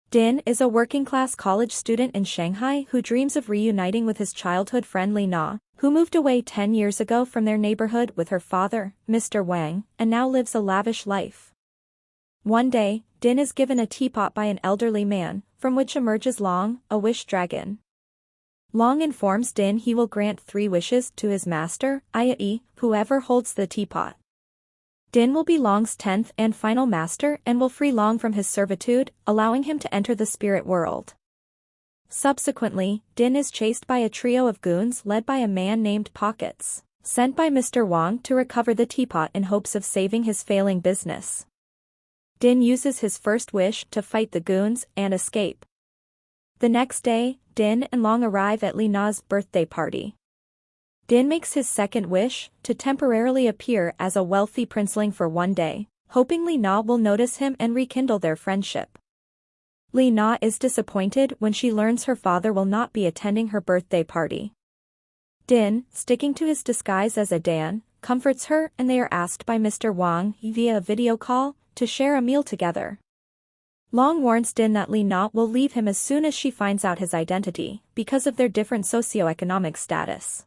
Din is a working-class college student in Shanghai who dreams of reuniting with his childhood friend Li Na, who moved away 10 years ago from their neighborhood with her father, Mr. Wang, and now lives a lavish life. One day, Din is given a teapot by an elderly man, from which emerges Long, a wish dragon. Long informs Din he will grant 3 wishes to his master, i.e., whoever holds the teapot. Din will be Long's 10th and final master and will free Long from his servitude, allowing him to enter the spirit world. Subsequently, Din is chased by a trio of goons led by a man named Pockets, sent by Mr. Wang to recover the teapot in hopes of saving his failing business. Din uses his first wish to fight the goons and escape. The next day, Din and Long arrive at Li Na's birthday party. Din makes his second wish, to temporarily appear as a wealthy princeling for one day, hoping Li Na will notice him and rekindle their friendship. Li Na is disappointed when she learns her father will not be attending her birthday party. Din, sticking to his disguise as a Dan, comforts her and they are asked by Mr. Wang, via a video call, to share a meal together. Long warns Din that Li Na will leave him as soon as she finds out his identity, because of their different socioeconomic status.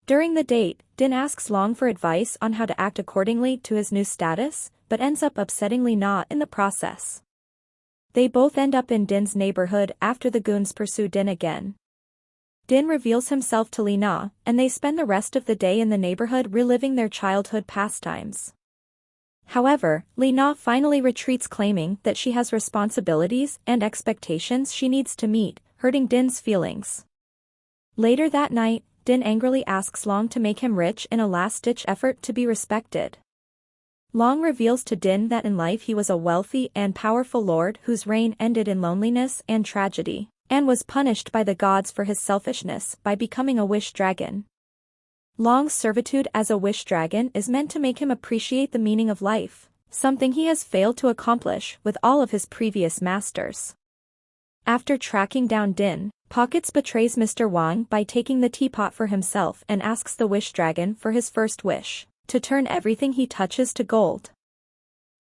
During the date, Din asks Long for advice on how to act accordingly to his new status, but ends up upsetting Li Na in the process. They both end up in Din's neighborhood after the goons pursue Din again. Din reveals himself to Li Na, and they spend the rest of the day in the neighborhood reliving their childhood pastimes. However, Li Na finally retreats, claiming that she has responsibilities and expectations she needs to meet, hurting Din's feelings. Later that night, Din angrily asks Long to make him rich in a last-ditch effort to be respected. Long reveals to Din that in life he was a wealthy and powerful lord whose reign ended in loneliness and tragedy, and was punished by the gods for his selfishness by becoming a wish dragon. Long's servitude as a wish dragon is meant to make him appreciate the meaning of life, something he has failed to accomplish with all of his previous masters. After tracking down Din, Pockets betrays Mr. Wang by taking the teapot for himself and asks the wish dragon for his first wish, to turn everything he touches to gold.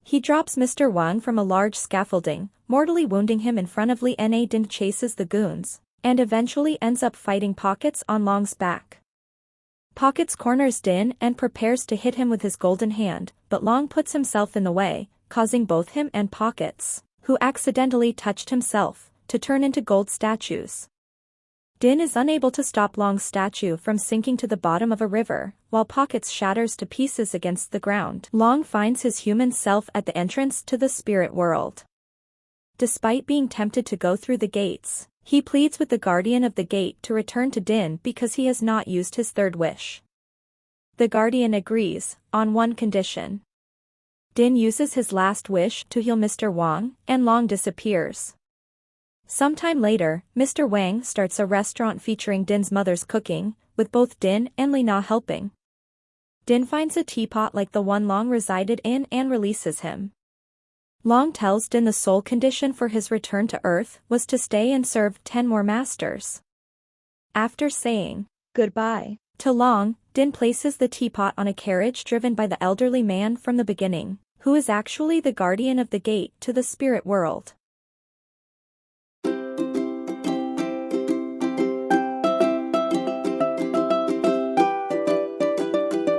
He drops Mr. Wang from a large scaffolding, mortally wounding him in front of Li Na. Din chases the goons, and eventually ends up fighting Pockets on Long's back. Pockets corners Din and prepares to hit him with his golden hand, but Long puts himself in the way, causing both him and Pockets, who accidentally touched himself, to turn into gold statues. Din is unable to stop Long's statue from sinking to the bottom of a river, while Pockets shatters to pieces against the ground. Long finds his human self at the entrance to the spirit world. Despite being tempted to go through the gates, he pleads with the guardian of the gate to return to Din because he has not used his third wish. The guardian agrees, on one condition. Din uses his last wish to heal Mr. Wang, and Long disappears. Sometime later, Mr. Wang starts a restaurant featuring Din's mother's cooking, with both Din and Li Na helping. Din finds a teapot like the one Long resided in and releases him. Long tells Din the sole condition for his return to Earth was to stay and serve 10 more masters. After saying goodbye to Long, Din places the teapot on a carriage driven by the elderly man from the beginning, who is actually the guardian of the gate to the spirit world.